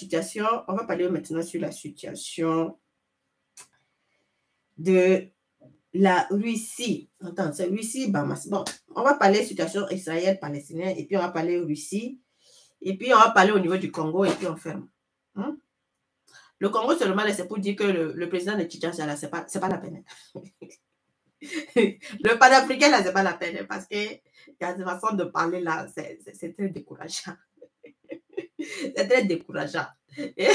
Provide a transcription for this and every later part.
situation, on va parler maintenant sur la situation de la Russie. Attends, c'est Russie, Bamas. Bon, on va parler situation Israël-Palestinien, et puis on va parler Russie, et puis on va parler au niveau du Congo, et puis on ferme. Hein? Le Congo seulement, c'est pour dire que le président de Kinshasa, là, c'est pas la peine. Le panafricain, là, c'est pas la peine, parce que il y a des façons de parler, là, c'est très décourageant. C'est très décourageant. Et,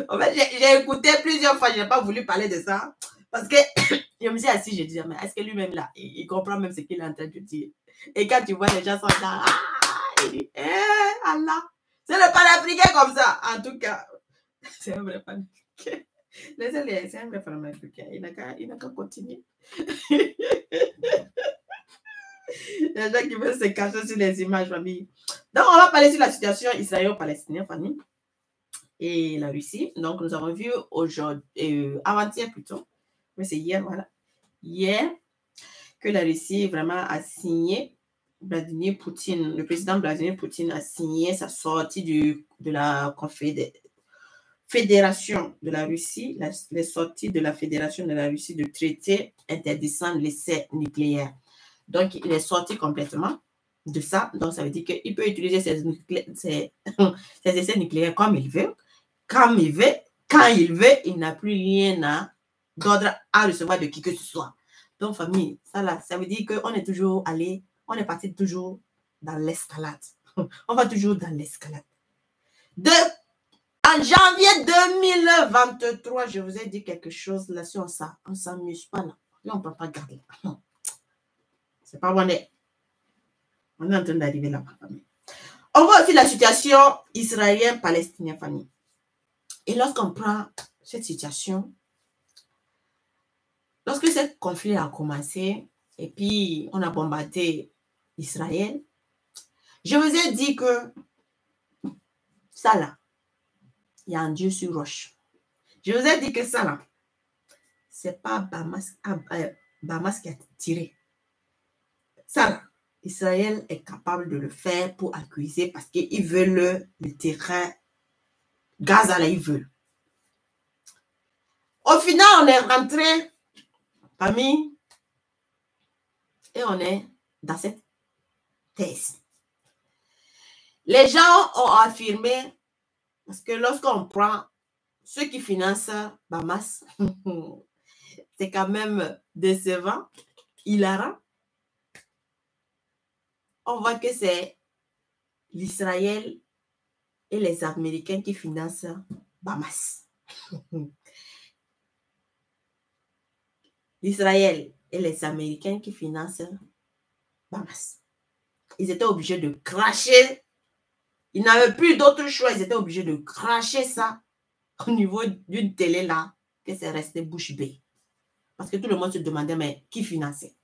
en fait, j'ai écouté plusieurs fois, je n'ai pas voulu parler de ça, parce que je me suis assis, je disais, mais est-ce que lui-même, là, il comprend même ce qu'il est en train de dire? Et quand tu vois les gens sont là, il dit, Allah, c'est le panafricain comme ça, en tout cas. C'est un vrai panafricain. C'est un vrai panafricain. Il n'a qu'à continuer. Les gens qui veulent se cacher sur les images, famille. Donc, on va parler sur la situation israélo-palestinienne, famille, et la Russie. Donc, nous avons vu aujourd'hui, avant-hier plutôt, mais c'est hier, voilà. Hier, que la Russie vraiment a signé, Vladimir Poutine, le président Vladimir Poutine a signé sa sortie de la Fédération de la Russie, les sorties de la Fédération de la Russie de traité interdisant l'essai nucléaire. Donc, il est sorti complètement de ça. Donc, ça veut dire qu'il peut utiliser ses essais nucléaires comme il veut, quand il veut, il n'a plus rien d'ordre à recevoir de qui que ce soit. Donc, famille, ça veut dire qu'on est toujours allé, on est parti toujours dans l'escalade. On va toujours dans l'escalade. En janvier 2023, je vous ai dit quelque chose là sur ça. On ne s'amuse pas là. Là, on ne peut pas garder. C'est pas bon. On est en train d'arriver là-bas, famille. On voit aussi la situation israélienne-palestinienne, famille. Et lorsqu'on prend cette situation, lorsque ce conflit a commencé, et puis on a bombardé Israël, je vous ai dit que ça là, il y a un Dieu sur roche. Je vous ai dit que ça là, c'est pas Bamas qui a tiré. Ça là, Israël est capable de le faire pour accuser parce qu'ils veulent le terrain. Gaza là, ils veulent. Au final, on est rentré, famille, et on est dans cette thèse. Les gens ont affirmé, parce que lorsqu'on prend ceux qui financent Bamas, c'est quand même décevant, hilarant. On voit que c'est l'Israël et les Américains qui financent Bamas. L'Israël et les Américains qui financent Bamas. Ils étaient obligés de cracher. Ils n'avaient plus d'autre choix. Ils étaient obligés de cracher ça au niveau d'une télé là, que c'est resté bouche bée. Parce que tout le monde se demandait, mais qui finançait?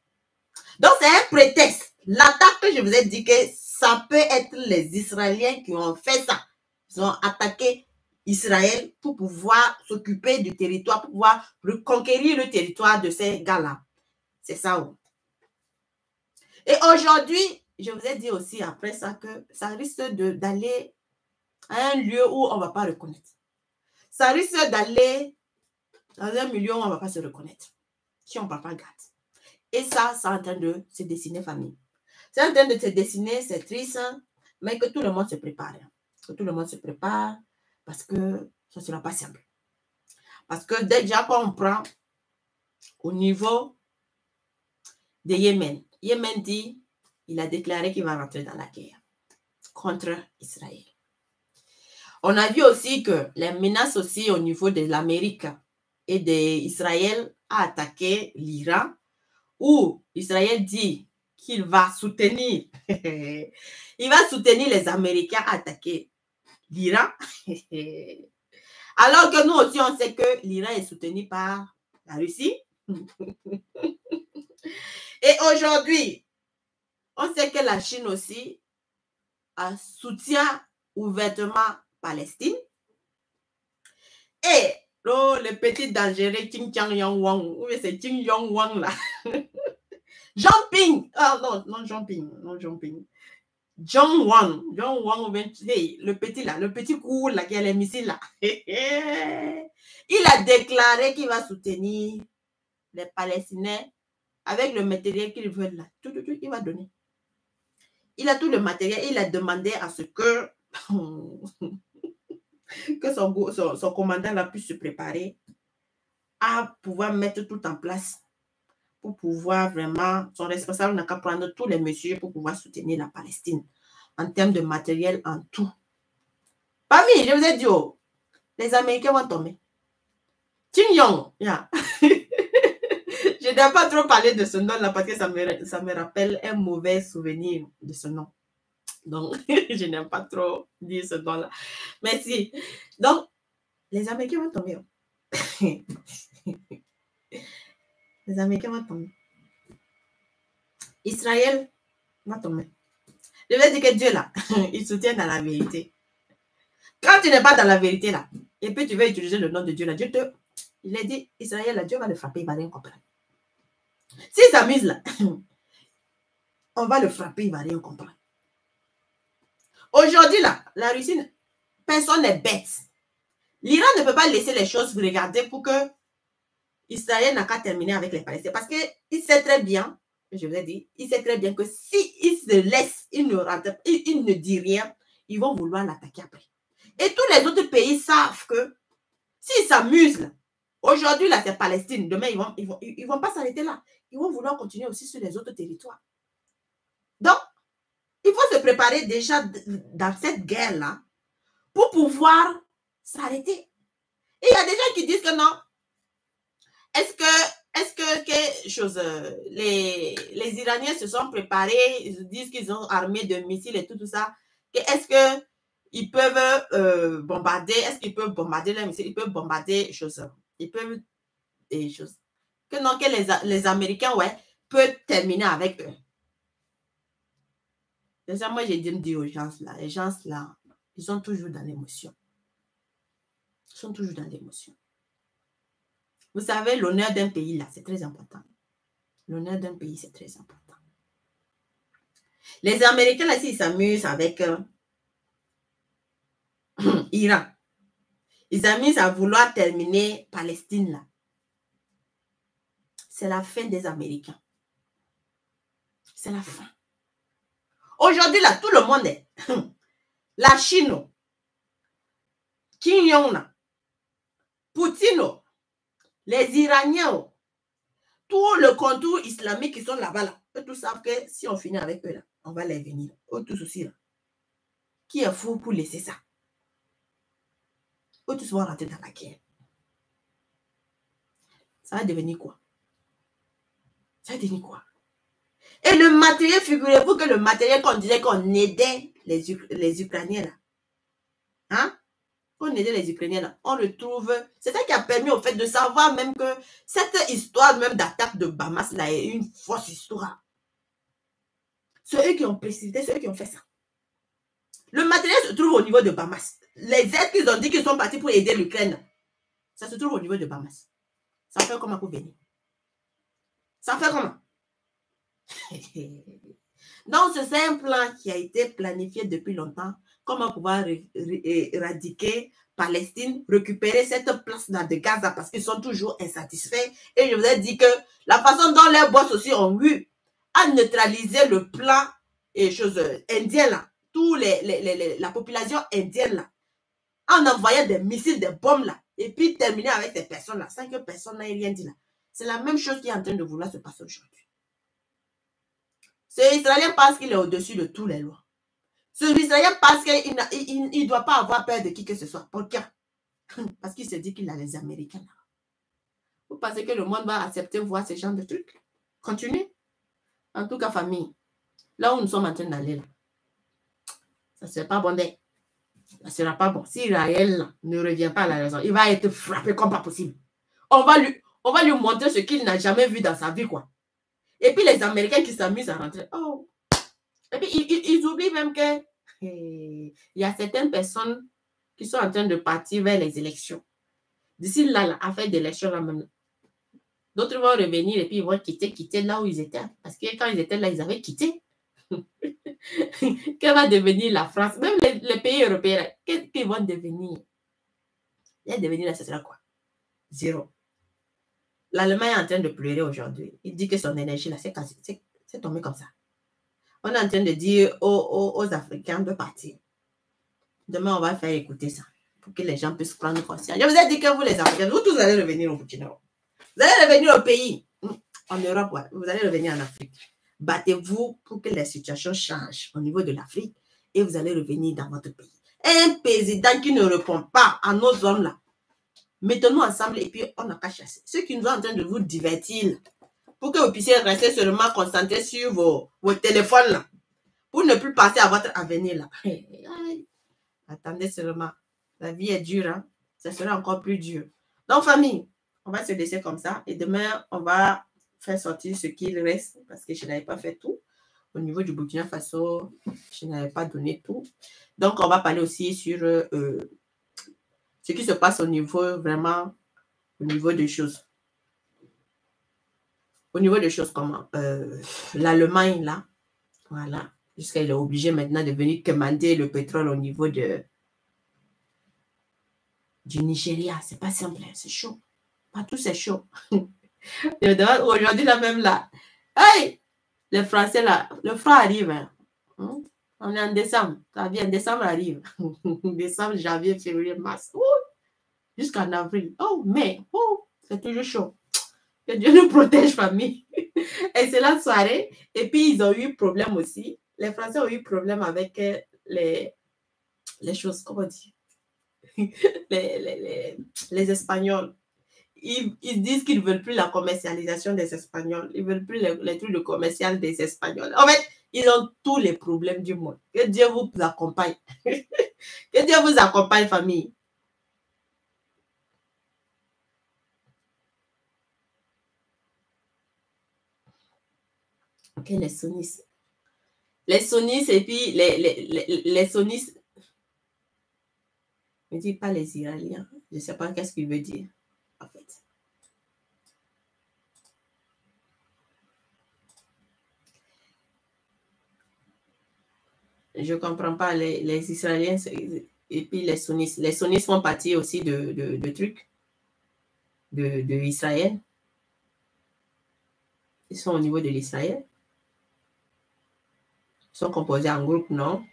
Donc, c'est un prétexte. L'attaque que je vous ai dit que ça peut être les Israéliens qui ont fait ça. Ils ont attaqué Israël pour pouvoir s'occuper du territoire, pour pouvoir reconquérir le territoire de ces gars-là. C'est ça. Et aujourd'hui, je vous ai dit aussi après ça que ça risque d'aller à un lieu où on ne va pas reconnaître. Ça risque d'aller dans un milieu où on ne va pas se reconnaître. Si on ne prend pas garde. Et ça, c'est en train de se dessiner, famille. C'est en train de se dessiner, c'est triste, mais que tout le monde se prépare. Que tout le monde se prépare parce que ça ne sera pas simple. Parce que déjà, quand on prend au niveau de Yémen, Yémen dit, il a déclaré qu'il va rentrer dans la guerre contre Israël. On a vu aussi que les menaces aussi au niveau de l'Amérique et d'Israël a attaqué l'Iran, où Israël dit qu'il va soutenir, il va soutenir les Américains à attaquer l'Iran. Alors que nous aussi, on sait que l'Iran est soutenu par la Russie. Et aujourd'hui, on sait que la Chine aussi soutient ouvertement Palestine. Et le petit dangereux Ching Chang Yong Wang, oui, c'est Ching Yong Wang là. Jean-Ping, non Jean-Ping, John Wang, hey, le petit là, le petit court là, qui a les missiles là. Il a déclaré qu'il va soutenir les Palestiniens avec le matériel qu'ils veulent là. Tout, il va donner. Il a tout le matériel. Il a demandé à ce que, que son commandant là puisse se préparer à pouvoir mettre tout en place pour pouvoir vraiment, son responsable n'a qu'à prendre tous les mesures pour pouvoir soutenir la Palestine en termes de matériel, en tout. Parmi, je vous ai dit, oh, les Américains vont tomber. Kim Jong, yeah. Je ne dois pas trop parler de ce nom-là parce que ça me rappelle un mauvais souvenir de ce nom. Donc, je n'aime pas trop dire ce nom-là. Merci. Donc, les Américains vont tomber. Les Américains vont tomber. Israël va tomber. Je vais dire que Dieu, là, il soutient dans la vérité. Quand tu n'es pas dans la vérité, là, et puis tu veux utiliser le nom de Dieu, là, Dieu te... Il a dit, Israël, là, Dieu va le frapper, il va rien comprendre. S'il s'amuse, là, on va le frapper, il va rien comprendre. Aujourd'hui, là, la Russie, personne n'est bête. L'Iran ne peut pas laisser les choses regarder pour que Israël n'a qu'à terminer avec les Palestiniens. Parce qu'il sait très bien, je vous ai dit, il sait très bien que s'il se laisse, il ne dit rien, ils vont vouloir l'attaquer après. Et tous les autres pays savent que s'ils s'amusent, aujourd'hui, là, c'est Palestine. Demain, ils vont pas s'arrêter là. Ils vont vouloir continuer aussi sur les autres territoires. Donc, il faut se préparer déjà dans cette guerre-là pour pouvoir s'arrêter. Et il y a des gens qui disent que non. Est-ce que quelque chose, les Iraniens se sont préparés, ils disent qu'ils ont armé de missiles et tout ça. Est-ce qu'ils peuvent bombarder, est-ce qu'ils peuvent bombarder les missiles, ils peuvent bombarder choses. Ils peuvent des choses. Que non, que les Américains, ouais, peuvent terminer avec eux. Déjà, moi, j'ai dit aux gens là, les gens là, ils sont toujours dans l'émotion. Ils sont toujours dans l'émotion. Vous savez, l'honneur d'un pays, là, c'est très important. L'honneur d'un pays, c'est très important. Les Américains, là, s'ils s'amusent avec Iran, ils s'amusent à vouloir terminer Palestine, là. C'est la fin des Américains. C'est la fin. Aujourd'hui, là, tout le monde est... La Chine, Kim Jong, Poutine, les Iraniens, tout le contour islamique qui sont là-bas, là, eux tous savent que si on finit avec eux, là, on va les venir. Eux tous aussi, là. Qui est fou pour laisser ça? Eux tous vont rentrer dans la guerre. Ça va devenir quoi? Ça va devenir quoi? Et le matériel, figurez-vous que le matériel qu'on disait qu'on aidait les Ukrainiens, là. Hein? On aidait les Ukrainiens, là. On le trouve. C'est ça qui a permis au fait de savoir même que cette histoire même d'attaque de Hamas, là, est une fausse histoire. C'est eux qui ont précipité, c'est eux qui ont fait ça. Le matériel se trouve au niveau de Hamas. Les aides qu'ils ont dit qu'ils sont partis pour aider l'Ukraine, ça se trouve au niveau de Hamas. Ça fait comment pour venir? Ça fait comment? Donc, c'est un plan qui a été planifié depuis longtemps. Comment pouvoir éradiquer Palestine, récupérer cette place-là de Gaza parce qu'ils sont toujours insatisfaits. Et je vous ai dit que la façon dont les boss aussi ont eu à neutraliser le plan et choses indiennes là, la population indienne là, en envoyant des missiles, des bombes là, et puis terminer avec ces personnes là, sans que personne n'ait rien dit là. C'est la même chose qui est en train de vouloir se passer aujourd'hui. Ce Israélien pense qu'il est au-dessus de toutes les lois. Ce Israélien pense qu'il ne doit pas avoir peur de qui que ce soit. Pourquoi? Parce qu'il se dit qu'il a les Américains là. Vous pensez que le monde va accepter voir ce genre de trucs? Continuez. En tout cas, famille, là où nous sommes en train d'aller là, ça ne sera pas bon. Ça ne sera pas bon. Si Israël ne revient pas à la raison, il va être frappé comme pas possible. On va lui montrer ce qu'il n'a jamais vu dans sa vie, quoi. Et puis les Américains qui s'amusent à rentrer. Oh. Et puis ils oublient même que il y a certaines personnes qui sont en train de partir vers les élections. D'ici là, à faire des élections là même. D'autres vont revenir et puis ils vont quitter là où ils étaient. Parce que quand ils étaient là, ils avaient quitté. Que va devenir la France? Même les pays européens, qu'est-ce qu'ils vont devenir? Ils vont devenir là, ce sera quoi? Zéro. L'Allemagne est en train de pleurer aujourd'hui. Il dit que son énergie, là, c'est tombé comme ça. On est en train de dire aux Africains de partir. Demain, on va faire écouter ça pour que les gens puissent prendre conscience. Je vous ai dit que vous, les Africains, vous tous allez revenir au Burkina. Vous allez revenir au pays. En Europe, ouais. Vous allez revenir en Afrique. Battez-vous pour que la situation change au niveau de l'Afrique et vous allez revenir dans votre pays. Un président qui ne répond pas à nos hommes là, mettons-nous ensemble et puis on n'a qu'à chasser. Ceux qui nous sont en train de vous divertir, pour que vous puissiez rester seulement concentrés sur vos téléphones là, pour ne plus penser à votre avenir là. Attendez seulement, la vie est dure, hein? Ça sera encore plus dur. Donc famille, on va se laisser comme ça et demain on va faire sortir ce qu'il reste parce que je n'avais pas fait tout. Au niveau du Burkina Faso, je n'avais pas donné tout. Donc on va parler aussi sur ce qui se passe au niveau vraiment, au niveau des choses. Au niveau des choses comme l'Allemagne, là, voilà, jusqu'à il est obligé maintenant de venir commander le pétrole au niveau du Nigeria. C'est pas simple, c'est chaud. Partout, c'est chaud. Aujourd'hui, là même, là, hey, les Français, là, le froid arrive. Hein. On est en décembre. Ça vient, décembre arrive. Décembre, janvier, février, mars. Jusqu'en avril. Oh, mai. Oh, c'est toujours chaud. Que Dieu nous protège, famille. Excellente soirée. Et puis, ils ont eu problème aussi. Les Français ont eu problème avec les choses, comment dire, les Espagnols. Ils disent qu'ils ne veulent plus la commercialisation des Espagnols. Ils ne veulent plus les trucs de commercial des Espagnols. En fait, ils ont tous les problèmes du monde. Que Dieu vous accompagne. Que Dieu vous accompagne, famille. Ok, les sonnistes. Les sonnistes et puis les sonnistes. Ne dis pas les Iraniens. Je ne sais pas qu'est-ce qu'il veut dire, en fait. Je ne comprends pas les Israéliens et puis les sonnistes. Les sonnistes font partie aussi de trucs de Israël. Ils sont au niveau de l'Israël. Ils sont composés en groupe, non?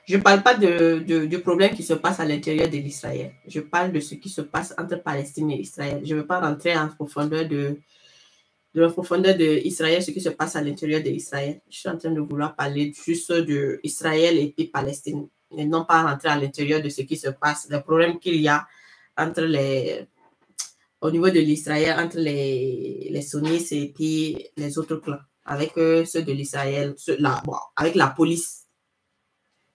Je ne parle pas du problème qui se passe à l'intérieur de l'Israël. Je parle de ce qui se passe entre Palestine et Israël. Je ne veux pas rentrer en profondeur de la profondeur d'Israël, ce qui se passe à l'intérieur d'Israël. Je suis en train de vouloir parler juste d'Israël et puis Palestine, et non pas rentrer à l'intérieur de ce qui se passe, le problème qu'il y a entre au niveau de l'Israël, entre les sunnites et puis les autres clans, avec ceux de l'Israël, avec la police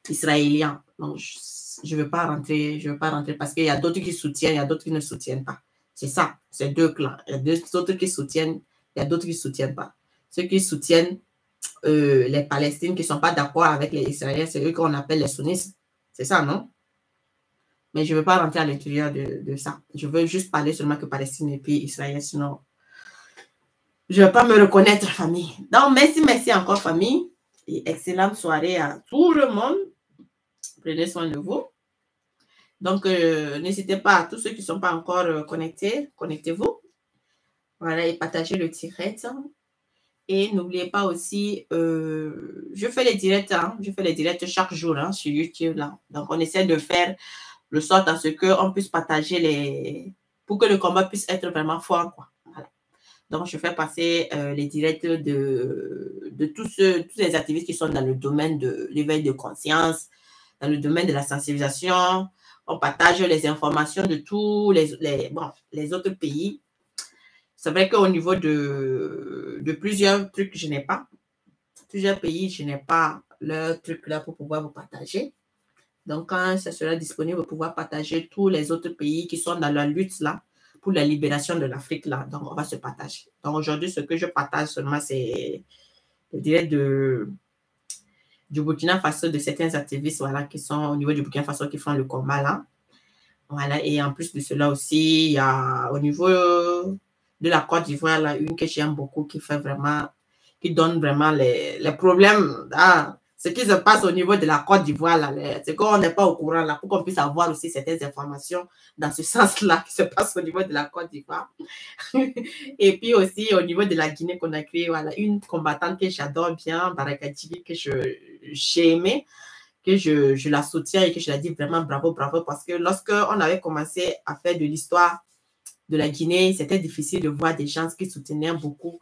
israélienne. Donc, je ne veux pas rentrer parce qu'il y a d'autres qui soutiennent, il y a d'autres qui ne soutiennent pas. C'est ça, c'est deux clans. Il y a deux autres qui soutiennent, il y a d'autres qui ne soutiennent pas. Ceux qui soutiennent les Palestiniens qui ne sont pas d'accord avec les Israéliens, c'est eux qu'on appelle les sunnites. C'est ça, non? Mais je ne veux pas rentrer à l'intérieur de ça. Je veux juste parler seulement que Palestine et puis Israël, sinon je ne vais pas me reconnaître, famille. Donc, merci encore, famille. Et excellente soirée à tout le monde. Prenez soin de vous. Donc, n'hésitez pas, tous ceux qui ne sont pas encore connectés, connectez-vous. Voilà, et partagez le direct. Et n'oubliez pas aussi, je fais les directs, je fais les directs chaque jour sur YouTube. Là. Donc, on essaie de faire de sorte à ce qu'on puisse partager pour que le combat puisse être vraiment fort, quoi. Voilà. Donc, je fais passer les directs de tous les activistes qui sont dans le domaine de l'éveil de conscience, dans le domaine de la sensibilisation. On partage les informations de tous les autres pays. C'est vrai qu'au niveau de plusieurs trucs, je n'ai pas. Plusieurs pays, je n'ai pas leur truc là pour pouvoir vous partager. Donc, quand ça sera disponible, vous pouvoir partager tous les autres pays qui sont dans la lutte là pour la libération de l'Afrique là. Donc, on va se partager. Donc, aujourd'hui, ce que je partage seulement, c'est le direct du Burkina Faso, de certains activistes voilà, qui sont au niveau du Burkina Faso qui font le combat là. Voilà. Et en plus de cela aussi, il y a au niveau de la Côte d'Ivoire, là, une que j'aime beaucoup, qui donne vraiment les problèmes. ce qui se passe au niveau de la Côte d'Ivoire, c'est qu'on n'est pas au courant, là, pour qu'on puisse avoir aussi certaines informations dans ce sens-là qui se passe au niveau de la Côte d'Ivoire. Et puis aussi au niveau de la Guinée-Conakry, voilà, une combattante que j'adore bien, Barakadjili, que j'ai aimé, que je la soutiens et que je la dis vraiment bravo, bravo, parce que lorsqu'on avait commencé à faire de l'histoire de la Guinée, c'était difficile de voir des gens qui soutenaient beaucoup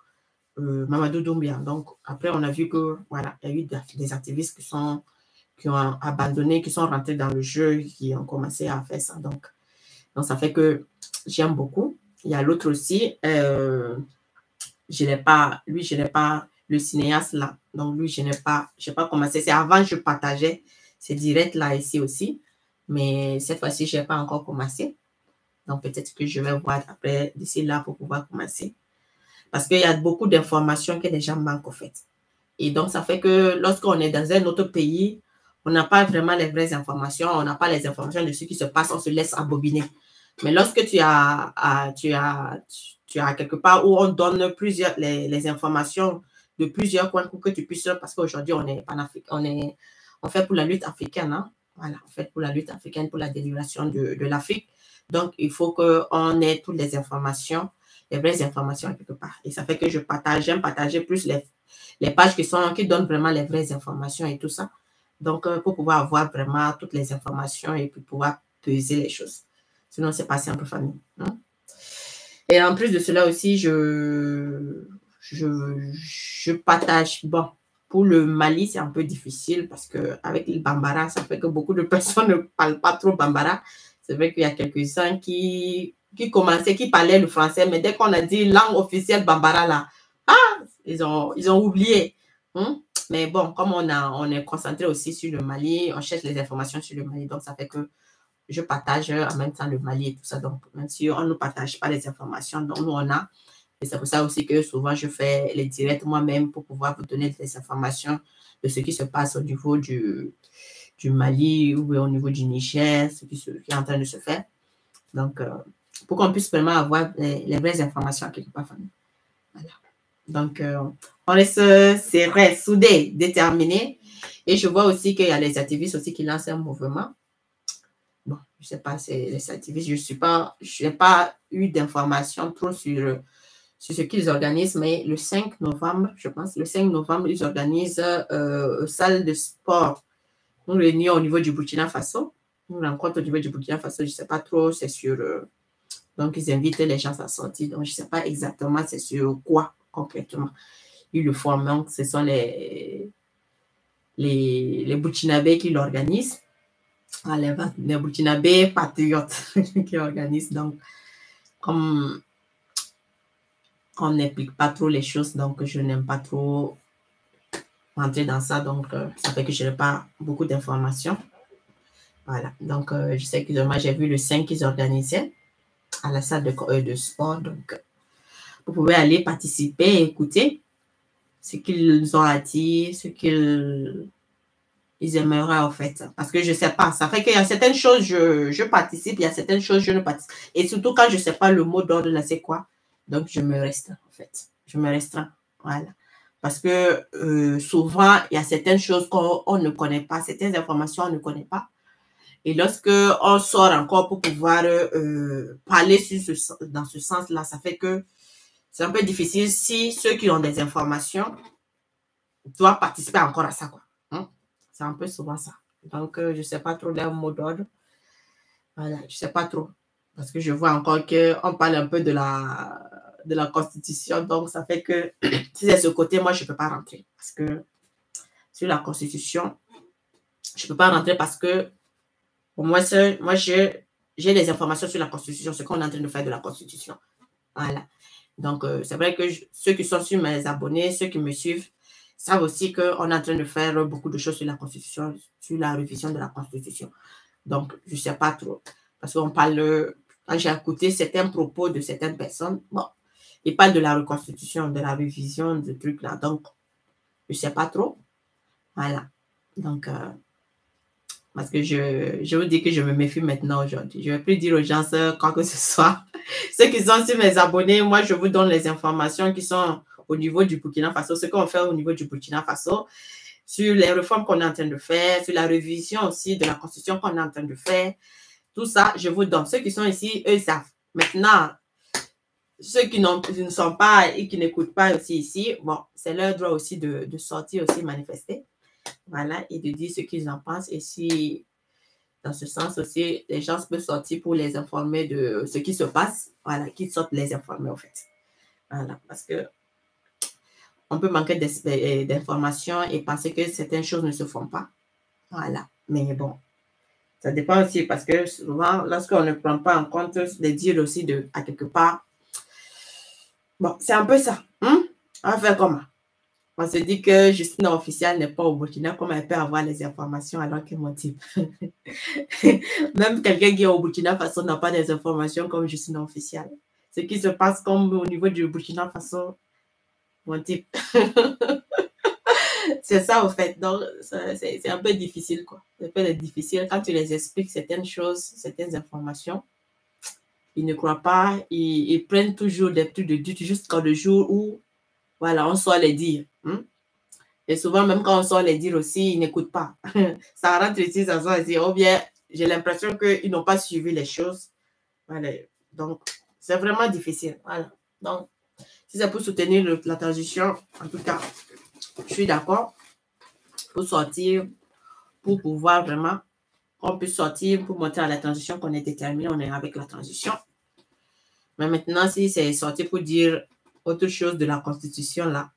Mamadou Doumbia. Donc, après, on a vu que, voilà, il y a eu des activistes qui ont abandonné, qui sont rentrés dans le jeu, qui ont commencé à faire ça. Donc ça fait que j'aime beaucoup. Il y a l'autre aussi, je n'ai pas le cinéaste là. Donc, lui, je n'ai pas commencé. C'est avant, je partageais ces directs là ici aussi. Mais cette fois-ci, je n'ai pas encore commencé. Donc, peut-être que je vais voir après d'ici là pour pouvoir commencer. Parce qu'il y a beaucoup d'informations que les gens manquent, en fait. Et donc, ça fait que lorsqu'on est dans un autre pays, on n'a pas vraiment les vraies informations, on n'a pas les informations de ce qui se passe, on se laisse embobiner. Mais lorsque tu as quelque part où on donne les informations de plusieurs coins pour que tu puisses, parce qu'aujourd'hui, on fait pour la lutte africaine, hein? Voilà, on fait pour la lutte africaine, pour la délibération de l'Afrique. Donc, il faut qu'on ait toutes les informations, les vraies informations quelque part. Et ça fait que j'aime partager plus les pages qui donnent vraiment les vraies informations et tout ça. Donc, pour pouvoir avoir vraiment toutes les informations et puis pouvoir peser les choses. Sinon, c'est pas simple, famille. Hein? Et en plus de cela aussi, je partage. Bon, pour le Mali, c'est un peu difficile parce qu'avec le Bambara, ça fait que beaucoup de personnes ne parlent pas trop Bambara. C'est vrai qu'il y a quelques-uns qui parlaient le français, mais dès qu'on a dit langue officielle Bambara, là, ils ont oublié. Hein? Mais bon, comme on est concentré aussi sur le Mali, on cherche les informations sur le Mali, donc ça fait que je partage en même temps le Mali et tout ça. Donc, même si on ne partage pas les informations, donc nous, on a. Et c'est pour ça aussi que souvent, je fais les directs moi-même pour pouvoir vous donner des informations de ce qui se passe au niveau du Mali ou au niveau du Niger, ce qui est en train de se faire. Donc, pour qu'on puisse vraiment avoir les vraies informations quelque part. Voilà. Donc, on reste serré, soudé, déterminé. Et je vois aussi qu'il y a les activistes aussi qui lancent un mouvement. Bon, je ne sais pas, c'est les activistes. Je n'ai pas eu d'informations trop sur ce qu'ils organisent, mais le 5 novembre, je pense, le 5 novembre, ils organisent une salle de sport. Une réunion au niveau du Burkina Faso. Une rencontre au niveau du Burkina Faso, je ne sais pas trop, c'est sur... donc, ils invitent les gens à sortir. Donc, je ne sais pas exactement c'est sur quoi concrètement. Ils le font, donc ce sont les Burkinabés qui l'organisent. Les Burkinabés patriotes qui organisent. Donc, comme on n'implique pas trop les choses, donc je n'aime pas trop rentrer dans ça. Donc, ça fait que je n'ai pas beaucoup d'informations. Voilà. Donc, je sais que moi, j'ai vu le 5 qu'ils organisaient à la salle de sport. Donc, vous pouvez aller participer et écouter ce qu'ils ont à dire, ce qu'ils aimeraient en fait. Parce que je ne sais pas. Ça fait qu'il y a certaines choses, je participe, il y a certaines choses, je ne participe. Et surtout quand je ne sais pas le mot d'ordre, là, c'est quoi. Donc, je me restreins en fait. Je me restreins. Voilà. Parce que souvent, il y a certaines choses qu'on ne connaît pas, certaines informations on ne connaît pas. Et lorsque on sort encore pour pouvoir parler dans ce sens-là, ça fait que c'est un peu difficile si ceux qui ont des informations doivent participer encore à ça, quoi. Hein? C'est un peu souvent ça. Donc, je ne sais pas trop leur mot d'ordre. Voilà, je ne sais pas trop. Parce que je vois encore qu'on parle un peu de la Constitution. Donc, ça fait que si c'est ce côté, moi, je ne peux pas rentrer. Parce que sur la Constitution, je ne peux pas rentrer parce que pour moi, j'ai des informations sur la Constitution, ce qu'on est en train de faire de la Constitution. Voilà. Donc, c'est vrai que ceux qui sont sur mes abonnés, ceux qui me suivent, savent aussi qu'on est en train de faire beaucoup de choses sur la Constitution, sur la révision de la Constitution. Donc, je ne sais pas trop. Parce qu'on parle, quand j'ai écouté certains propos de certaines personnes, bon, ils parlent de la reconstitution, de la révision, de trucs là. Donc, je ne sais pas trop. Voilà. Donc, parce que je vous dis que je me méfie maintenant aujourd'hui. Je ne vais plus dire aux gens quoi que ce soit. Ceux qui sont sur mes abonnés, moi, je vous donne les informations qui sont au niveau du Burkina Faso. Ce qu'on fait au niveau du Burkina Faso, sur les réformes qu'on est en train de faire, sur la révision aussi de la Constitution qu'on est en train de faire. Tout ça, je vous donne. Ceux qui sont ici, eux, ils savent. Maintenant, ceux qui ne sont pas et qui n'écoutent pas aussi ici, bon, c'est leur droit aussi de sortir aussi manifester. Voilà, et de dire ce qu'ils en pensent. Et si, dans ce sens aussi, les gens peuvent sortir pour les informer de ce qui se passe. Voilà, qu'ils sortent les informer, en fait. Voilà, parce que on peut manquer d'informations et penser que certaines choses ne se font pas. Voilà, mais bon, ça dépend aussi parce que souvent, lorsqu'on ne prend pas en compte les dires aussi à quelque part, bon, c'est un peu ça. On va faire comment? On se dit que Justina Officielle n'est pas au Burkina, comment elle peut avoir les informations alors que mon type. Même quelqu'un qui est au Burkina Faso n'a pas des informations comme Justina Officielle. Ce qui se passe comme au niveau du Burkina Faso, mon type. C'est ça, au fait. Donc, c'est un peu difficile, quoi. C'est un peu difficile quand tu les expliques certaines choses, certaines informations. Ils ne croient pas, ils prennent toujours des trucs de doute jusqu'au jour où, voilà, on sort les dire. Et souvent, même quand on sort les dire aussi, ils n'écoutent pas. Ça rentre ici, ça sort ici. Ou bien, j'ai l'impression qu'ils n'ont pas suivi les choses. Voilà. Donc, c'est vraiment difficile. Voilà. Donc, si c'est pour soutenir la transition, en tout cas, je suis d'accord pour sortir, pour pouvoir vraiment, on peut sortir pour montrer à la transition qu'on est déterminé, on est avec la transition. Mais maintenant, si c'est sortir pour dire autre chose de la Constitution, là,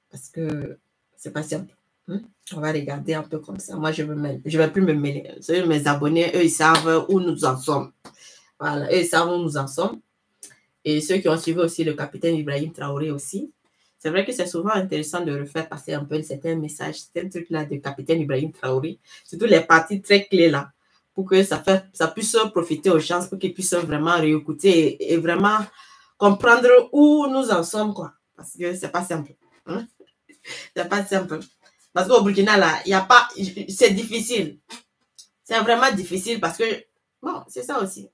parce que c'est pas simple. On va regarder un peu comme ça. Moi, je ne vais plus me mêler. Mes abonnés, eux, ils savent où nous en sommes. Voilà, eux, ils savent où nous en sommes. Et ceux qui ont suivi aussi le capitaine Ibrahim Traoré aussi, c'est vrai que c'est souvent intéressant de refaire passer un peu certains messages, certains trucs-là de capitaine Ibrahim Traoré, surtout les parties très clés là, pour que ça puisse profiter aux gens, pour qu'ils puissent vraiment réécouter et vraiment comprendre où nous en sommes, quoi. Parce que c'est pas simple. C'est pas simple. Parce qu'au Burkina, là, il n'y a pas... C'est difficile. C'est vraiment difficile parce que... Bon, c'est ça aussi.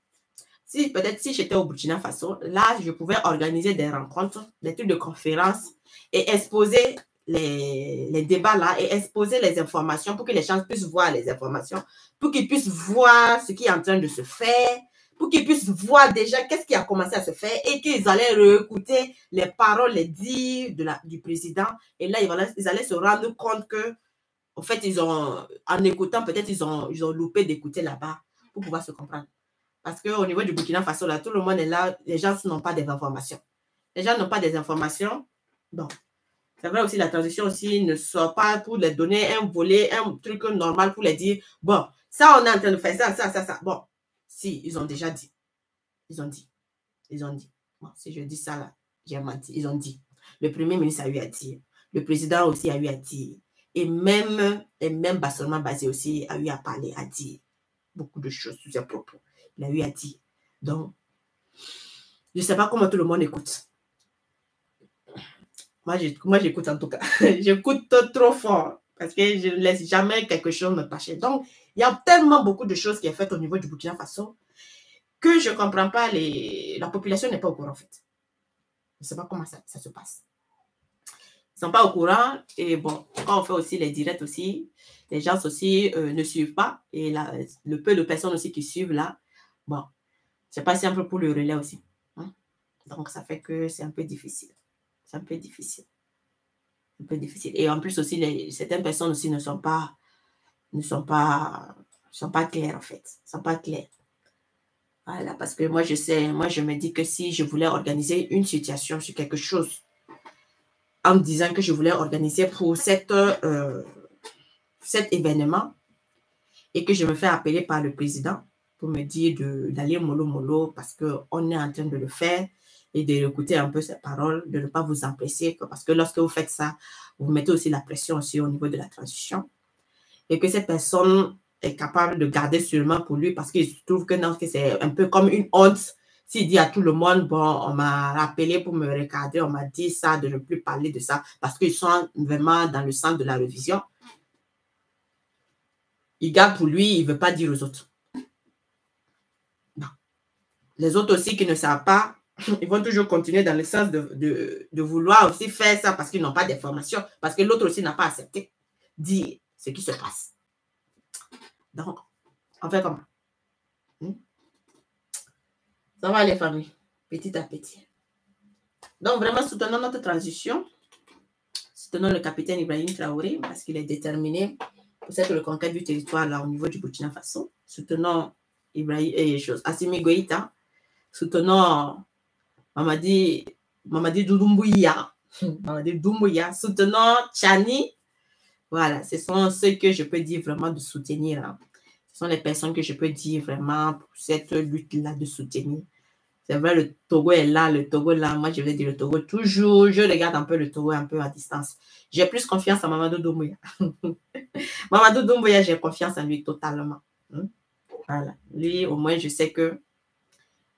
Peut-être si j'étais au Burkina Faso, là, je pouvais organiser des rencontres, des trucs de conférences et exposer les débats là et exposer les informations pour que les gens puissent voir les informations, pour qu'ils puissent voir ce qui est en train de se faire, pour qu'ils puissent voir déjà qu'est-ce qui a commencé à se faire et qu'ils allaient réécouter les paroles, les dires du président. Et là, ils allaient se rendre compte que, en fait, en écoutant, peut-être ils ont loupé d'écouter là-bas pour pouvoir se comprendre. Parce qu'au niveau du Burkina Faso, là, tout le monde est là, les gens n'ont pas des informations. Les gens n'ont pas des informations. Bon, c'est vrai aussi, la transition aussi ne sort pas pour les donner un volet, un truc normal pour les dire, bon, ça, on est en train de faire ça. Bon, si, ils ont déjà dit. Ils ont dit. Bon, si je dis ça, là, j'ai menti. Ils ont dit. Le premier ministre a eu à dire. Le président aussi a eu à dire. Et même Bassirou Basé aussi a eu à parler, à dire beaucoup de choses sur ses propos. Il a eu à dire. Donc, je ne sais pas comment tout le monde écoute. Moi, j'écoute en tout cas. J'écoute trop fort parce que je ne laisse jamais quelque chose me passer. Donc, il y a tellement beaucoup de choses qui sont faites au niveau du Burkina Faso que je ne comprends pas. La population n'est pas au courant, en fait. Je ne sais pas comment ça se passe. Ils ne sont pas au courant. Et bon, quand on fait aussi les directs aussi, les gens aussi ne suivent pas. Et le peu de personnes aussi qui suivent là, bon, c'est pas simple pour le relais aussi. Donc, ça fait que c'est un peu difficile. C'est un peu difficile. Et en plus aussi, certaines personnes aussi ne sont pas claires, en fait. Ne sont pas claires. Voilà, parce que moi, je me dis que si je voulais organiser une situation sur quelque chose, en me disant que je voulais organiser pour cet événement, et que je me fais appeler par le président pour me dire d'aller mollo parce qu'on est en train de le faire, et d'écouter un peu ses paroles, de ne pas vous empresser, parce que lorsque vous faites ça, vous mettez aussi la pression aussi au niveau de la transition, et que cette personne est capable de garder seulement pour lui, parce qu'il trouve que c'est un peu comme une honte s'il dit à tout le monde, bon, on m'a rappelé pour me regarder, on m'a dit ça, de ne plus parler de ça, parce qu'ils sont vraiment dans le centre de la révision. Il garde pour lui, il ne veut pas dire aux autres. Non. Les autres aussi qui ne savent pas, ils vont toujours continuer dans le sens de vouloir aussi faire ça parce qu'ils n'ont pas d'informations, parce que l'autre aussi n'a pas accepté. dire ce qui se passe. Donc, on fait comment? Ça va les familles, petit à petit. Donc, vraiment, soutenons notre transition. Soutenons le capitaine Ibrahim Traoré parce qu'il est déterminé pour cette reconquête du territoire là au niveau du Burkina Faso. Soutenons Assimi Goïta. Soutenons Mamadi Doumbouya. Mamadi Doumbouya. Soutenons Tchani. Voilà, ce sont ceux que je peux dire vraiment de soutenir. Hein. Ce sont les personnes que je peux dire vraiment pour cette lutte-là de soutenir. C'est vrai, le Togo est là, le Togo là. Moi, je vais dire le Togo toujours. Je regarde un peu le Togo un peu à distance. J'ai plus confiance en Mamadou Doumbouya. Mamadou Doumbouya, j'ai confiance en lui totalement. Voilà. Lui, au moins, je sais que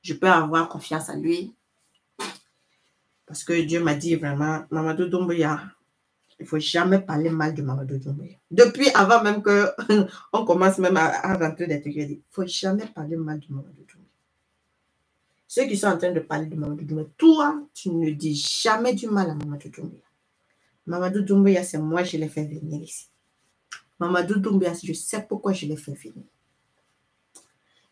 je peux avoir confiance en lui. Parce que Dieu m'a dit vraiment, Mamadou Doumbouya, il ne faut jamais parler mal de Mamadou Doumbouya. Depuis avant même qu'on commence même à rentrer des trucs, il ne faut jamais parler mal de Mamadou Doumbouya. Ceux qui sont en train de parler de Mamadou Doumbouya, toi, tu ne dis jamais du mal à Mamadou Doumbouya. Mamadou Doumbouya, c'est moi, je l'ai fait venir ici. Mamadou Doumbouya, je sais pourquoi je l'ai fait venir.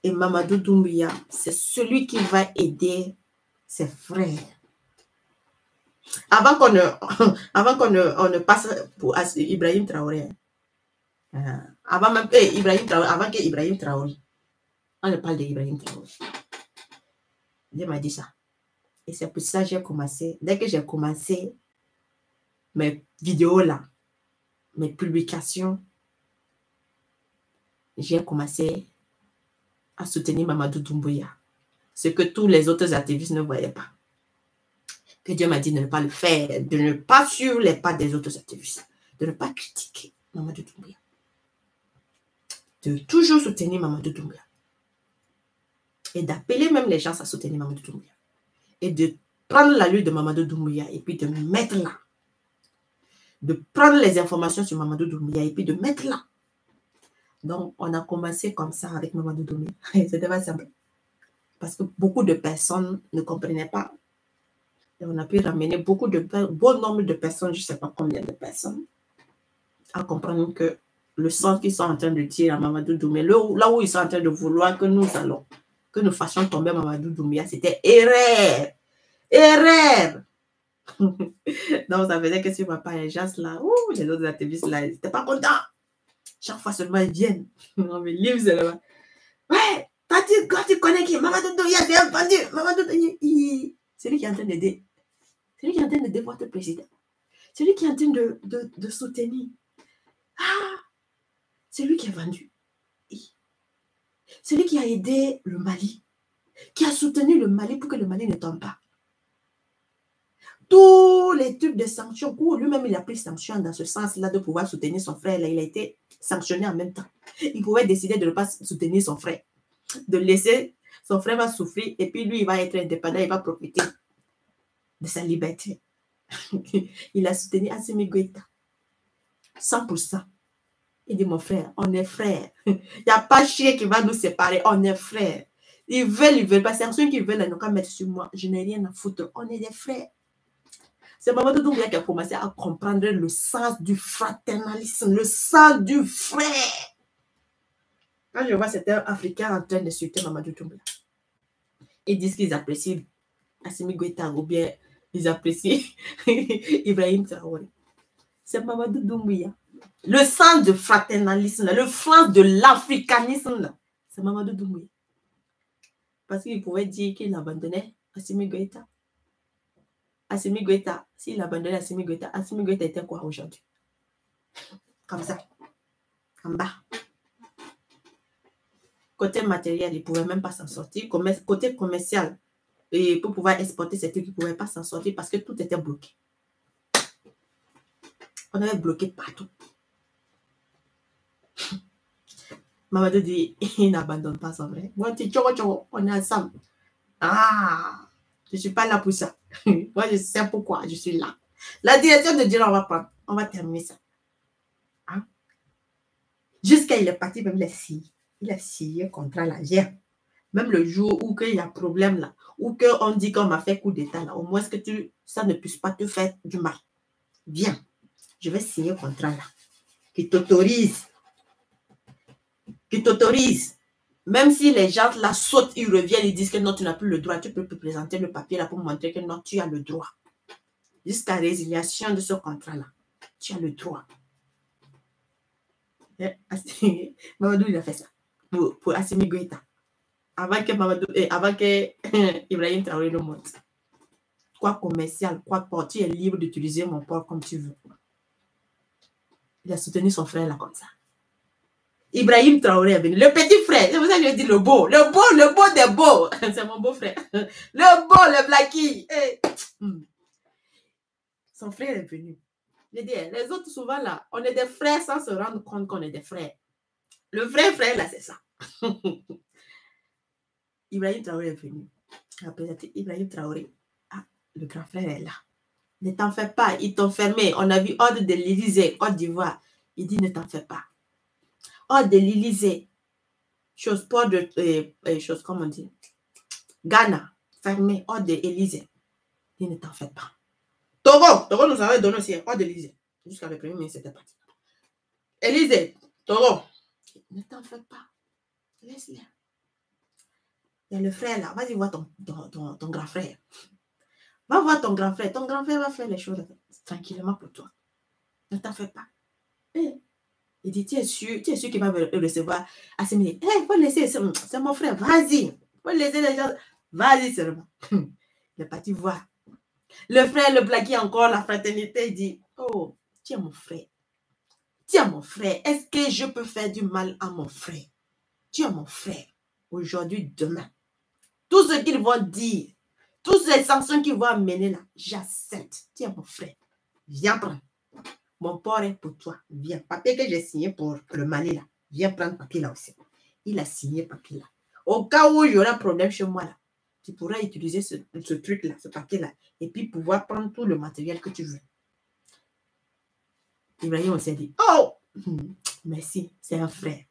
Et Mamadou Doumbouya, c'est celui qui va aider ses frères. Avant qu'on ne passe pour Ibrahim Traoré, avant même avant que Ibrahim Traoré, on ne parle d'Ibrahim Traoré. Dieu m'a dit ça. Et c'est pour ça que j'ai commencé. Dès que j'ai commencé mes vidéos là, mes publications, j'ai commencé à soutenir Mamadou Doumbouya. Ce que tous les autres activistes ne voyaient pas. Que Dieu m'a dit de ne pas le faire, de ne pas suivre les pas des autres activistes, de ne pas critiquer Mamadou Doumbouya. De toujours soutenir Mamadou Doumbouya. Et d'appeler même les gens à soutenir Mamadou Doumbouya. Et de prendre la lutte de Mamadou Doumbouya et puis de me mettre là. De prendre les informations sur Mamadou Doumbouya et puis de mettre là. Donc, on a commencé comme ça avec Mamadou Doumbouya. C'était pas simple. Parce que beaucoup de personnes ne comprenaient pas. Et on a pu ramener bon nombre de personnes, je ne sais pas combien de personnes, à comprendre que le sens qu'ils sont en train de dire à Mamadou Doumbouya, là où ils sont en train de vouloir que nous fassions tomber Mamadou Doumbouya, c'était erreur. Erreur. Donc, ça faisait que sur ma page, les gens là, les autres activistes là, ils n'étaient pas contents. Chaque fois seulement, ils viennent. On me livre seulement. Ouais, quand tu connais qui Mamadou Doumbouya, c'est un pendu. Mamadou Doumbouya, c'est lui qui est en train d'aider. C'est lui qui est en train d'aider votre président. C'est lui qui est en train de soutenir. Ah, c'est lui qui est vendu. C'est lui qui a aidé le Mali. Qui a soutenu le Mali pour que le Mali ne tombe pas. Tous les trucs de sanctions, lui-même il a pris sanction dans ce sens-là de pouvoir soutenir son frère. Là, il a été sanctionné en même temps. Il pouvait décider de ne pas soutenir son frère. De laisser son frère va souffrir et puis lui il va être indépendant, il va profiter de sa liberté. Il a soutenu Assimi Goïta. 100%. Il dit, mon frère, on est frères. Il n'y a pas chien qui va nous séparer, on est frères. Ils veulent pas. C'est ceux qui veulent, ils n'ont qu'à mettre sur moi. Je n'ai rien à foutre. On est des frères. C'est Mamadou Doumbouya qui a commencé à comprendre le sens du fraternalisme, le sens du frère. Quand je vois certains Africains en train de soutenir Mamadou Doumbouya, ils disent qu'ils apprécient Assimi Goïta ou bien ils apprécient Ibrahim Traoré. C'est Mamadou Doumbouya. Le sens de fraternalisme, le sens de l'africanisme, c'est Mamadou Doumbouya. Parce qu'il pouvait dire qu'il abandonnait Assimi Goïta. Assimi Goïta, s'il abandonnait Assimi Goïta était quoi aujourd'hui? Comme ça. En bas. Côté matériel, il ne pouvait même pas s'en sortir. Côté commercial, et pour pouvoir exporter ces trucs, il ne pouvait pas s'en sortir parce que tout était bloqué. On avait bloqué partout. Mamadou dit, il n'abandonne pas son vrai. Moi, on est ensemble. Ah, je ne suis pas là pour ça. Moi, je sais pourquoi je suis là. La direction de dire, on va terminer ça. Hein? Jusqu'à il est parti, même il a signé contre la guerre. Même le jour où il y a problème là, ou qu'on dit qu'on m'a fait coup d'état là, au moins que ça ne puisse pas te faire du mal. Viens, je vais signer contrat là. qui t'autorise. Qui t'autorise. Même si les gens la sautent, ils reviennent, ils disent que non, tu n'as plus le droit. Tu peux te présenter le papier là pour montrer que non, tu as le droit. Jusqu'à résiliation de ce contrat-là. Tu as le droit. Mamadou, il a fait ça. Pour Assimi Goïta. Avant que Ibrahim Traoré le monte. Quoi commercial, quoi port, tu es libre d'utiliser mon port comme tu veux. Il a soutenu son frère là comme ça. Ibrahim Traoré est venu. Le petit frère, c'est pour ça que je dis le beau des beaux. C'est mon beau frère. Le beau, le Blacky. Son frère est venu. Je dis, les autres souvent là, on est des frères sans se rendre compte qu'on est des frères. Le vrai frère là, c'est ça. Ibrahim Traoré est venu. Il a présenté Ibrahim Traoré. Ah, le grand frère est là. Ne t'en fais pas, ils t'ont fermé. On a vu ordre de l'Élysée, Côte d'Ivoire. Il dit, ne t'en fais pas. Ordre de l'Élysée. Chose pas de... chose, comment on dit? Ghana, fermé. Ordre de l'Élysée. Il dit, ne t'en fais pas. Togo nous avait donné aussi ordre de l'Élysée. Jusqu'à le premier ministre, c'était parti. Élysée, Togo. Ne t'en fais pas. Laisse-les. Il y a le frère là. Vas-y voir ton grand frère. Va voir ton grand frère. Ton grand frère va faire les choses tranquillement pour toi. Ne t'en fais pas. Il dit, tu es sûr qu'il va me recevoir à ce minutes. Il faut laisser, c'est mon frère, vas-y. Il faut laisser les gens. Vas-y seulement. Il est parti voir. Le frère, le Blacky encore, la fraternité, il dit, oh, tu es mon frère. Tu es mon frère. Est-ce que je peux faire du mal à mon frère? Tu es mon frère. Aujourd'hui, demain. Tout ce qu'ils vont dire, toutes les sanctions qu'ils vont amener là, j'accepte. Tu es mon frère. Viens prendre. Mon port est pour toi. Viens. Papier que j'ai signé pour le Mali là. Viens prendre papier là aussi. Il a signé papier là. Au cas où il y aura un problème chez moi là, tu pourras utiliser ce truc là, ce papier là, et puis pouvoir prendre tout le matériel que tu veux. Ibrahim on s'est dit, oh, merci, c'est un frère.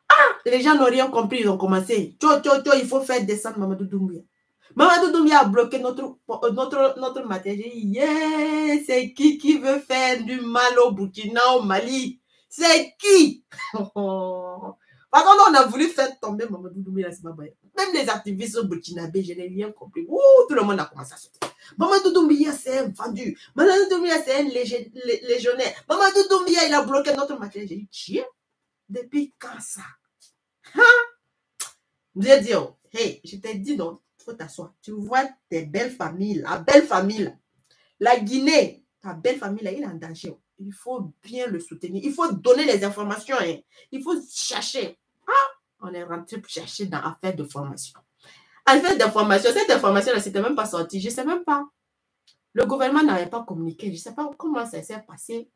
Ah, les gens n'ont rien compris, ils ont commencé. Il faut faire descendre Mamadou Doumbouya. Mamadou Doumbouya a bloqué notre matériel. Yeah, c'est qui veut faire du mal au Burkina, au Mali? C'est qui? Par contre, on a voulu faire tomber Mamadou Doumbouya. Même les activistes burkinabés, je n'ai rien compris. Ouh, tout le monde a commencé à sauter. Mamadou Doumbouya, c'est un vendu. Mamadou Doumbouya, c'est un légionnaire. Mamadou Doumbouya, il a bloqué notre matériel. J'ai dit, tiens, depuis quand ça? J'ai dit, oh, hey, je t'ai dit non, il faut t'asseoir. Tu vois tes belles familles, la belle famille, là. La Guinée, ta belle famille, là, il est en danger. Il faut bien le soutenir. Il faut donner les informations. Hein. Il faut chercher. Ah, on est rentré pour chercher dans l'affaire de formation. Affaire de formation, cette information-là, c'était même pas sorti. Je ne sais même pas. Le gouvernement n'avait pas communiqué. Je ne sais pas comment ça s'est passé.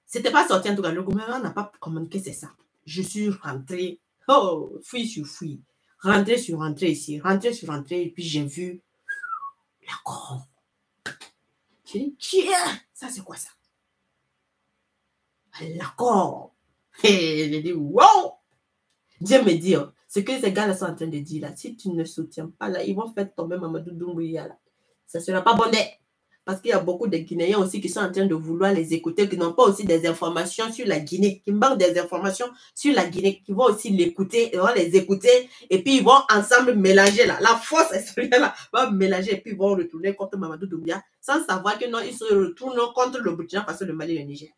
C'était pas sorti en tout cas. Le gouvernement n'a pas communiqué, c'est ça. Je suis rentrée. Oh, fouille sur fouille. Rentrée sur rentrée ici. Rentrée sur rentrée. Et puis j'ai vu l'accord. J'ai dit, tiens, ça c'est quoi ça? L'accord. Et j'ai dit, wow! Dieu me dit, ce que ces gars-là sont en train de dire là, si tu ne soutiens pas là, ils vont faire tomber Mamadou Doumbouya là. Ça ne sera pas bon. Parce qu'il y a beaucoup de Guinéens aussi qui sont en train de vouloir les écouter, qui n'ont pas aussi des informations sur la Guinée, qui manquent des informations sur la Guinée, qui vont aussi l'écouter, ils vont les écouter, et puis ils vont ensemble mélanger là. La force extérieure là va mélanger, et puis ils vont retourner contre Mamadou Doumbouya, sans savoir que non, ils se retournent contre le Burkina Faso, le Mali et le Niger.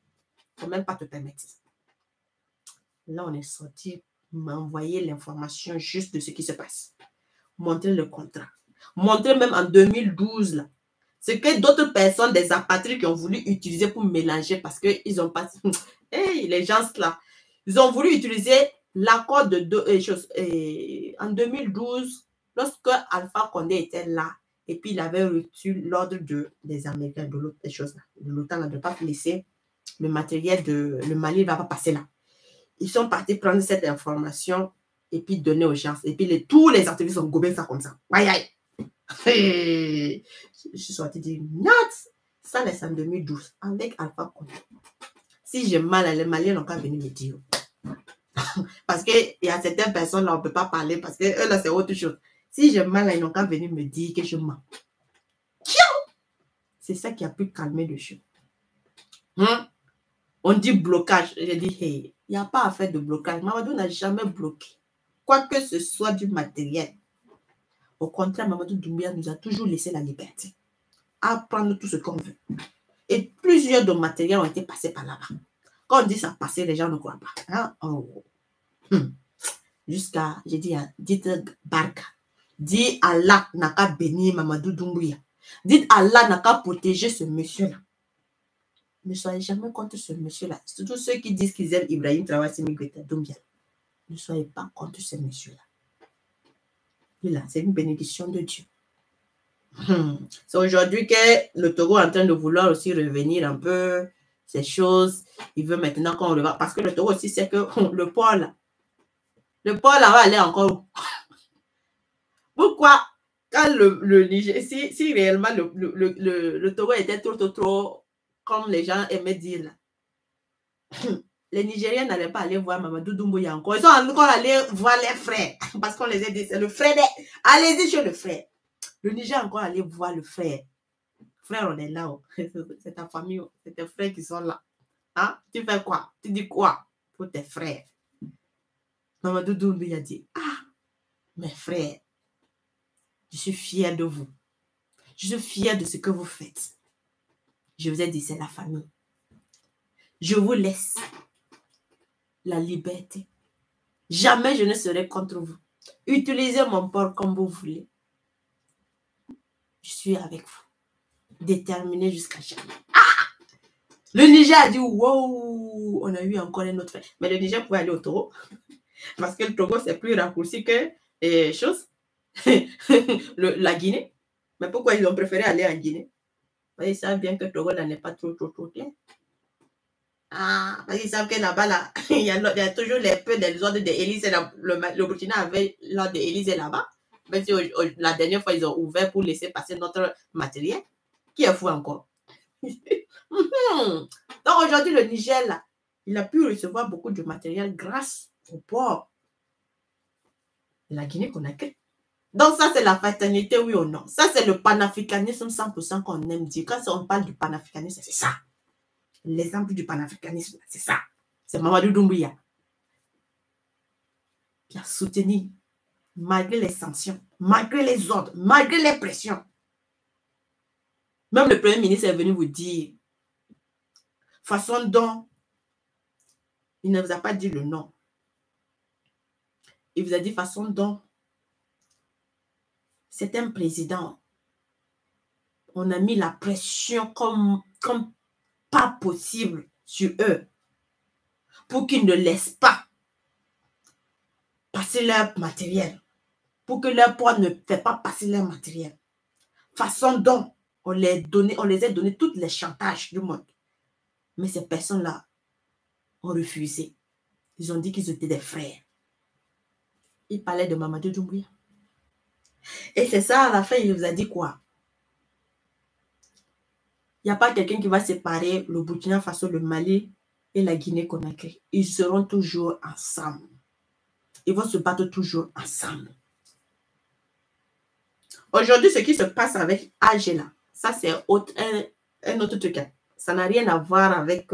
Il ne faut même pas te permettre. Là, on est sorti, m'envoyer l'information juste de ce qui se passe. Montrer le contrat. Montrer même en 2012 là. Ce que d'autres personnes, des apatrides qui ont voulu utiliser pour mélanger parce qu'ils ont pas... Hey, les gens là, ils ont voulu utiliser l'accord de deux choses. En 2012, lorsque Alpha Condé était là, et puis il avait reçu l'ordre des Américains, de l'autre chose là, de l'OTAN, de ne pas laisser le matériel de le Mali ne va pas passer là. Ils sont partis prendre cette information et puis donner aux gens. Et puis tous les activistes ont gobé ça comme ça. Aïe aïe. Hey, je suis sortie dire, not, ça c'est en 2012, avec Alpha Condé. Si j'ai mal, les Maliens n'ont qu'à venir me dire. Parce qu'il y a certaines personnes là, on ne peut pas parler, parce que eux là, c'est autre chose. Si j'ai mal, ils n'ont qu'à venir me dire que je mens. C'est ça qui a pu calmer le jeu. On dit blocage. J'ai dit, hey, il n'y a pas à faire de blocage. Mamadou n'a jamais bloqué. Quoi que ce soit du matériel. Au contraire, Mamadou Doumbia nous a toujours laissé la liberté. À prendre tout ce qu'on veut. Et plusieurs de matériels ont été passés par là-bas. Quand on dit ça passer, les gens ne croient pas. Hein? Oh. Jusqu'à, j'ai dit, dites Barka. Dites Allah n'a qu'à bénir Mamadou Doumbia. Dites Allah n'a qu'à protéger ce monsieur-là. Ne soyez jamais contre ce monsieur-là. Surtout ceux qui disent qu'ils aiment Ibrahim Traoré Doumbia. Ne soyez pas contre ce monsieur-là. Là, c'est une bénédiction de Dieu. C'est aujourd'hui que le Togo est en train de vouloir aussi revenir un peu ces choses. Il veut maintenant qu'on le voit. Parce que le Togo aussi, c'est que le port là va aller encore où? Pourquoi quand le Niger, si réellement le Togo était trop, comme les gens aimaient dire là, les Nigériens n'allaient pas aller voir Mamadou Doumbouya encore. Ils sont encore allés voir les frères. Parce qu'on les a dit, c'est le frère. Allez-y chez le frère. Le Niger est encore allé voir le frère. Frère, on est là. Oh. C'est ta famille. Oh. C'est tes frères qui sont là. Hein? Tu fais quoi? Tu dis quoi pour tes frères? Mamadou Doumbouya dit, ah, mes frères, je suis fier de vous. Je suis fier de ce que vous faites. Je vous ai dit, c'est la famille. Je vous laisse la liberté. Jamais je ne serai contre vous. Utilisez mon port comme vous voulez. Je suis avec vous. Déterminé jusqu'à jamais. Ah! Le Niger a dit, wow, on a eu encore un autre frère. Mais le Niger pouvait aller au Togo. Parce que le Togo, c'est plus raccourci que la Guinée. Mais pourquoi ils ont préféré aller en Guinée? Parce qu'ils savent bien que le Togo là n'est pas trop clair. Ah, parce qu'ils savent que là-bas, là, il y a toujours les ordres d'Élysée. Le Burkina avait l'ordre d'Élysée là-bas. Même si la dernière fois, ils ont ouvert pour laisser passer notre matériel. Qui est fou encore? Donc aujourd'hui, le Niger, là, il a pu recevoir beaucoup de matériel grâce au port de la Guinée-Conakry. Donc ça, c'est la fraternité, oui ou non? Ça, c'est le panafricanisme 100% qu'on aime dire. Quand on parle du panafricanisme, c'est ça. L'exemple du panafricanisme, c'est ça. C'est Mamadou Doumbouya qui a soutenu, malgré les sanctions, malgré les ordres, malgré les pressions. Même le Premier ministre est venu vous dire, façon dont il ne vous a pas dit le nom. Il vous a dit façon dont c'est un président. On a mis la pression comme pas possible sur eux pour qu'ils ne laissent pas passer leur matériel. Pour que leur poids ne fait pas passer leur matériel. Façon dont on les a donné toutes les chantages du monde. Mais ces personnes-là ont refusé. Ils ont dit qu'ils étaient des frères. Ils parlaient de Mamadou Doumbouya. Et c'est ça, à la fin, il vous a dit quoi? Il n'y a pas quelqu'un qui va séparer le Burkina Faso, le Mali et la Guinée-Conakry. Ils seront toujours ensemble. Ils vont se battre toujours ensemble. Aujourd'hui, ce qui se passe avec Agela, ça c'est un autre truc. Ça n'a rien à voir avec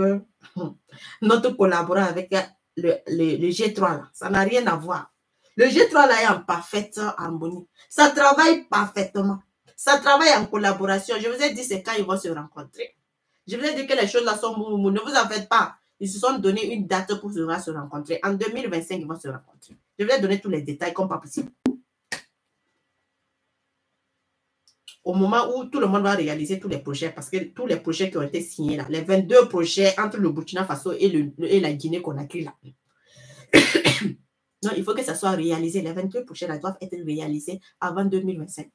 notre collaborateur avec le G3. Là. Ça n'a rien à voir. Le G3 là est en parfaite harmonie. Ça travaille parfaitement. Ça travaille en collaboration. Je vous ai dit, c'est quand ils vont se rencontrer. Je vous ai dit que les choses là sont mou. Ne vous en faites pas. Ils se sont donné une date pour se rencontrer. En 2025, ils vont se rencontrer. Je vais donner tous les détails comme pas possible. Au moment où tout le monde va réaliser tous les projets, parce que tous les projets qui ont été signés là, les 22 projets entre le Burkina Faso et la Guinée-Conakry là. Non, il faut que ça soit réalisé. Les 22 projets là doivent être réalisés avant 2025.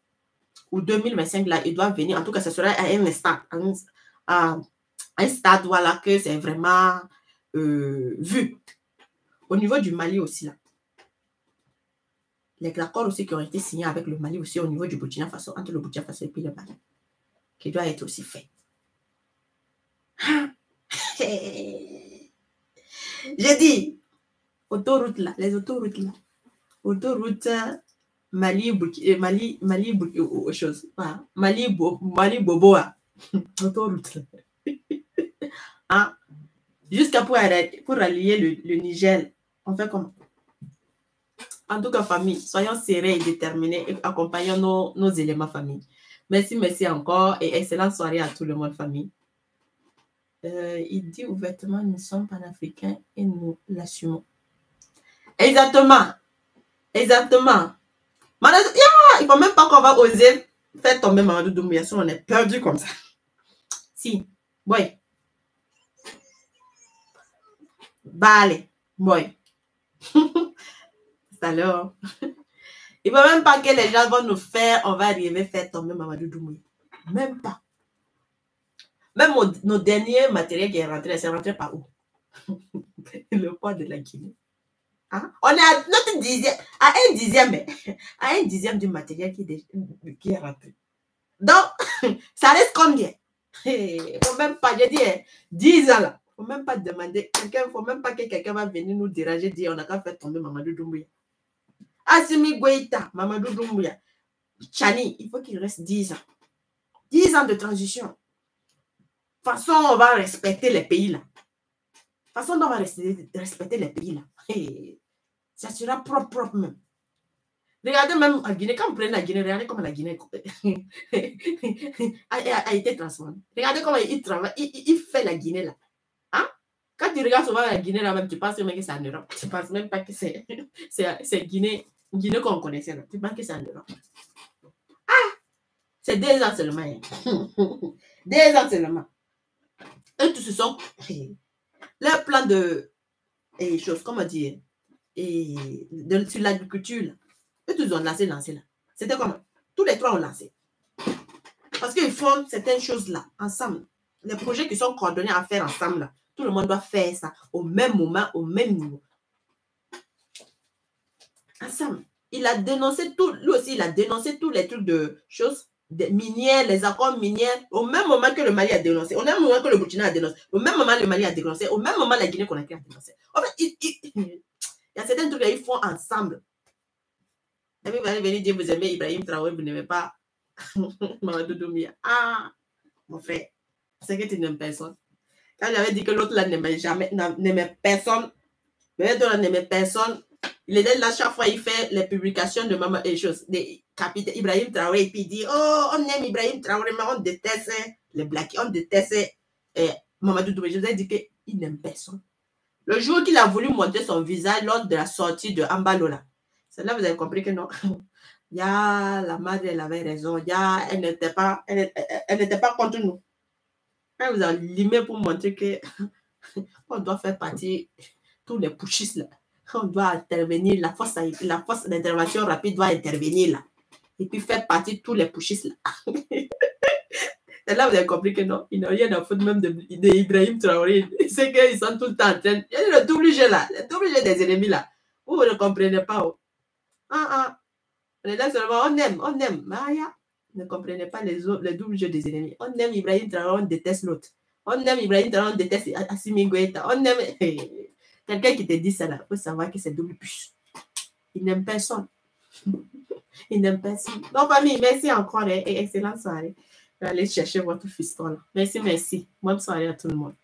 Ou 2025 là, ils doivent venir. En tout cas, ça sera à un stade voilà, que c'est vraiment vu. Au niveau du Mali aussi là. Les accords aussi qui ont été signés avec le Mali aussi au niveau du Burkina Faso, entre le Burkina Faso et puis le Mali, qui doit être aussi fait. J'ai dit, autoroute là, les autoroutes là, autoroute Mali Boboa, autoroute là. Hein? Jusqu'à pour allier le Niger. On fait comment? En tout cas, famille, soyons serrés et déterminés et accompagnons nos éléments famille. Merci, merci encore et excellente soirée à tout le monde, famille. Il dit ouvertement, nous sommes panafricains et nous l'assumons. Exactement. Exactement. Il ne faut même pas qu'on va oser faire tomber Mamadou Doumbouya, si on est perdu comme ça. Si. Boy. Vale. Boy. Alors. Il ne faut même pas que les gens vont nous faire, on va arriver à faire tomber Mamadou Doumbouya. Même pas. Même nos derniers matériels qui est rentré, c'est rentré par où? Le poids de la Guinée. Hein? On est à notre dixième, à un dixième du matériel qui est rentré. Donc, ça reste combien? Il ne faut même pas, je dis, 10 ans là. Il ne faut même pas demander, il ne faut même pas que quelqu'un va venir nous déranger, dire on n'a qu'à faire tomber Mamadou Doumbouya. Assimi Goïta, Mamadou Doumbouya, Chani, il faut qu'il reste 10 ans. 10 ans de transition. De toute façon, on va respecter les pays là. De toute façon, on va respecter les pays là. Hey, ça sera propre même. Regardez même à Guinée, quand vous prenez la Guinée, regardez comment la Guinée a été transformée. Regardez comment il travaille, il fait la Guinée là. Hein? Quand tu regardes souvent la Guinée là même, tu penses même que c'est en Europe. Tu ne penses même pas que c'est Guinée qu'on connaissait là. Tu penses que c'est en Europe. Ah! C'est 2 ans seulement. 2 ans seulement. Et tous ce sont leur plan de choses, comment dire, sur l'agriculture là. Eux tous ont lancé là. C'était comment? Tous les 3 ont lancé. Parce qu'ils font certaines choses là, ensemble. Les projets qui sont coordonnés à faire ensemble là. Tout le monde doit faire ça au même moment, au même niveau. Ensemble. Il a dénoncé tout, lui aussi, il a dénoncé tous les trucs de choses, des minières, les accords miniers, au même moment que le Mali a dénoncé, au même moment que le Burkina a dénoncé, au même moment le Mali a dénoncé, au même moment la Guinée-Conakry a dénoncé. En fait, il y a certains trucs qu'ils font ensemble. Et puis vous allez venir dire, vous aimez Ibrahim Traoré, vous n'aimez pas Mamadou Doumbouya. Ah, mon frère, c'est que tu n'aimes personne. Quand j'avais dit que l'autre là n'aimait personne, n'aimait personne, il est là chaque fois, il fait les publications de Maman et choses, des capitaines Ibrahim Traoré, et puis il dit, oh, on aime Ibrahim Traoré, mais on déteste les Blacks, on déteste Mamadou Doumbouya. Je vous ai dit qu'il n'aime personne. Le jour qu'il a voulu montrer son visage lors de la sortie de Ambalola, c'est là que vous avez compris que non. La mère, elle avait raison. Elle n'était pas contre nous. Elle vous a limé pour montrer que on doit faire partie tous les pushistes là. On doit intervenir, la force d'intervention rapide doit intervenir là. Et puis faire partie tous les pushistes là. C'est là que vous avez compris que non, il n'a rien à foutre même de Ibrahim Traoré. C'est qu'ils sont tout le temps en train. Il y a le double jeu là, le double jeu des ennemis là. Vous ne comprenez pas. Oh. On est là seulement, on aime. Maya, ne comprenez pas les doubles jeux des ennemis. On aime Ibrahim Traoré, on déteste l'autre. On aime Ibrahim Traoré, on déteste Assimi Goïta. On aime. Quelqu'un qui te dit ça là, il faut savoir que c'est double puce. Il n'aime personne. Il n'aime personne. Donc, famille, merci encore et excellente soirée. Allez chercher votre fiston là. Merci. Bonne soirée à tout le monde.